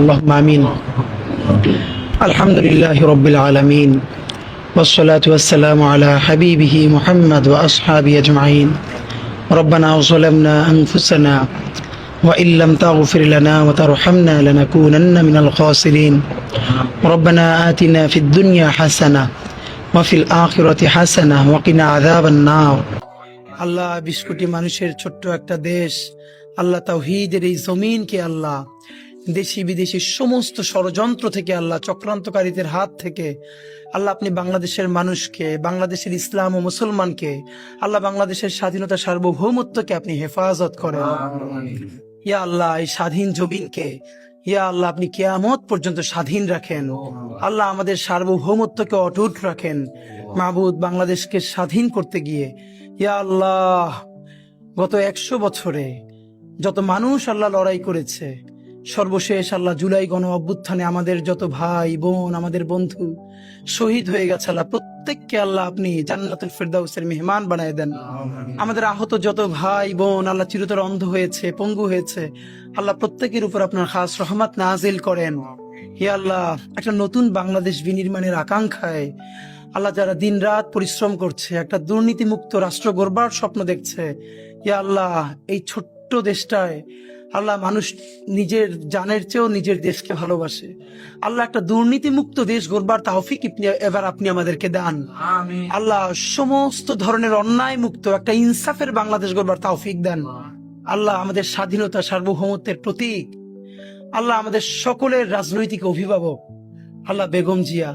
اللهم آمين. الحمد لله رب العالمين والصلاة والسلام على حبيبه محمد وأصحابه أجمعين. ربنا ظلمنا أنفسنا وإن لم تغفر لنا وترحمنا لنكونن من الخاسرين. ربنا آتنا في الدنيا حسنة وفي الآخرة حسنة وقنا عذاب النار. আল্লাহ 20 কোটি মানুষের ছোট্ট একটা দেশ, আল্লাহ তাওহীদের এই জমিনকে আল্লাহ দেশি বিদেশি সমস্ত ষড়যন্ত্র থেকে, আল্লাহ চক্রান্তকারীদের হাত থেকে আল্লাহ আপনি বাংলাদেশের মানুষকে, বাংলাদেশের ইসলাম ও মুসলমানকে, আল্লাহ বাংলাদেশের স্বাধীনতা সার্বভৌমত্বকে আপনি হেফাজত করেন। ইয়া আল্লাহ এই স্বাধীন জমিনকে ইয়া আল্লাহ আপনি কিয়ামত পর্যন্ত স্বাধীন রাখেন। আল্লাহ আমাদের সার্বভৌমত্বকে অটুট রাখেন। মাবুদ, বাংলাদেশকে স্বাধীন করতে গিয়ে ইয়া আল্লাহ গত 100 বছরে যত মানুষ আল্লাহ লড়াই করেছে, সর্বশেষ আল্লাহ জুলাই গণ অভ্যুত্থানে আমাদের যত ভাই বোন, আমাদের বন্ধু শহীদ হয়ে গেছে, আল্লাহ প্রত্যেককে আল্লাহ আপনি জান্নাতুল ফেরদাউসের মেহমান বানায় দেন। আমাদের আহত যত ভাই বোন আল্লাহ চিরতর অন্ধ হয়েছে, পঙ্গু হয়েছে, আল্লাহ প্রত্যেকের উপর আপনার খাস রহমত নাজিল করেন। হে আল্লাহ, একটা নতুন বাংলাদেশ বিনির্মাণের আকাঙ্ক্ষায় আল্লাহ যারা দিন রাত পরিশ্রম করছে, একটা দুর্নীতিমুক্ত রাষ্ট্র গড়বার স্বপ্ন দেখছে, ইয়া আল্লাহ এই ছোট্ট দেশটায় আল্লাহ মানুষ নিজের জানের চেয়েও নিজের দেশকে ভালোবাসে। আল্লাহ একটা দুর্নীতিমুক্ত দেশ গড়বার তৌফিক এবার আপনি আমাদেরকে দান। আল্লাহ সমস্ত ধরনের অন্যায় মুক্ত একটা ইনসাফের বাংলাদেশ গড়বার তৌফিক দেন। আল্লাহ আমাদের স্বাধীনতা সার্বভৌমত্বের প্রতীক, আল্লাহ আমাদের সকলের রাজনৈতিক অভিভাবক আল্লাহ বেগম জিয়া,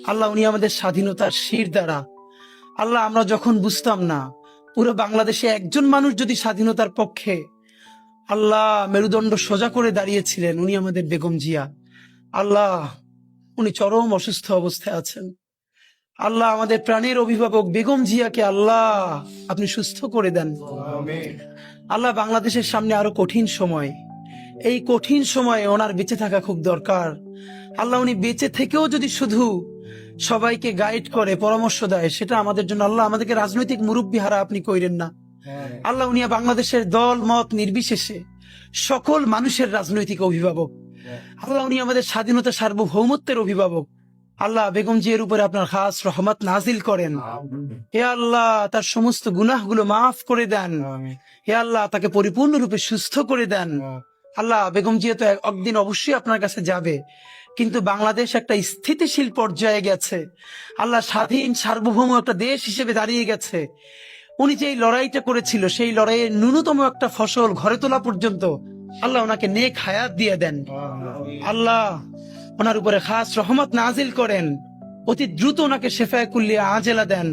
আল্লাহ উনি আমাদের স্বাধীনতার শির দ্বারা। আল্লাহ আমরা যখন বুঝতাম না, পুরো বাংলাদেশে একজন মানুষ যদি স্বাধীনতার পক্ষে আল্লাহ মেরুদণ্ড সোজা করে দাঁড়িয়েছিলেন, উনি আমাদের বেগম জিয়া। আল্লাহ উনি চরম অসুস্থ অবস্থায় আছেন। আল্লাহ আমাদের প্রাণের অভিভাবক বেগম জিয়াকে আল্লাহ আপনি সুস্থ করে দেন। আল্লাহ বাংলাদেশের সামনে আরো কঠিন সময়, এই কঠিন সময়ে ওনার বেঁচে থাকা খুব দরকার। আল্লাহ উনি বেঁচে থেকেও যদি শুধু সবাইকে গাইড করে, পরামর্শ দেয়, সেটা আমাদের জন্য আল্লাহ আমাদেরকে রাজনৈতিক মুরব্বী হারা আপনি কইরেন না। আল্লাহ উনি বাংলাদেশের দল মত নির্বিশেষে সকল মানুষের রাজনৈতিক অভিভাবক। আল্লাহ উনি আমাদের স্বাধীনতা সার্বভৌমত্বের অভিভাবক। আল্লাহ বেগম জিয়ার উপরে আপনার খাস রহমত নাজিল করেন। হে আল্লাহ তার সমস্ত গুনাহগুলো মাফ করে দেন। হে আল্লাহ তাকে পরিপূর্ণরূপে সুস্থ করে দেন। আল্লাহ বেগম জিয়া তো একদিন অবশ্যই আপনার কাছে যাবে, কিন্তু বাংলাদেশ একটা স্থিতিশীল পর্যায়ে গেছে। আল্লাহ স্বাধীন সার্বভৌম একটা দেশ হিসেবে দাঁড়িয়ে গেছে। উনি যে লড়াইটা করেছিল, সেই লড়াইয়ের ন্যূনতম একটা ফসল ঘরে তোলা পর্যন্ত আল্লাহ ওনাকে নেক হায়াত দিয়ে দেন। আল্লাহ ওনার উপরে খাস রহমত নাজিল করেন। অতি দ্রুত ওনাকে শেফায়ে কুল্লিয়া আজেলা দেন।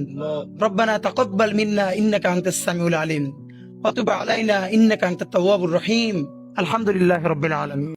রব্বানা তাকাব্বাল মিন্না ইন্নাকা আনতাস সামিউল আলিম ওয়া তুব আলাইনা ইন্নাকা আনতাত তাওয়াবুর রহিম। আলহামদুলিল্লাহি রাব্বিল আলামিন।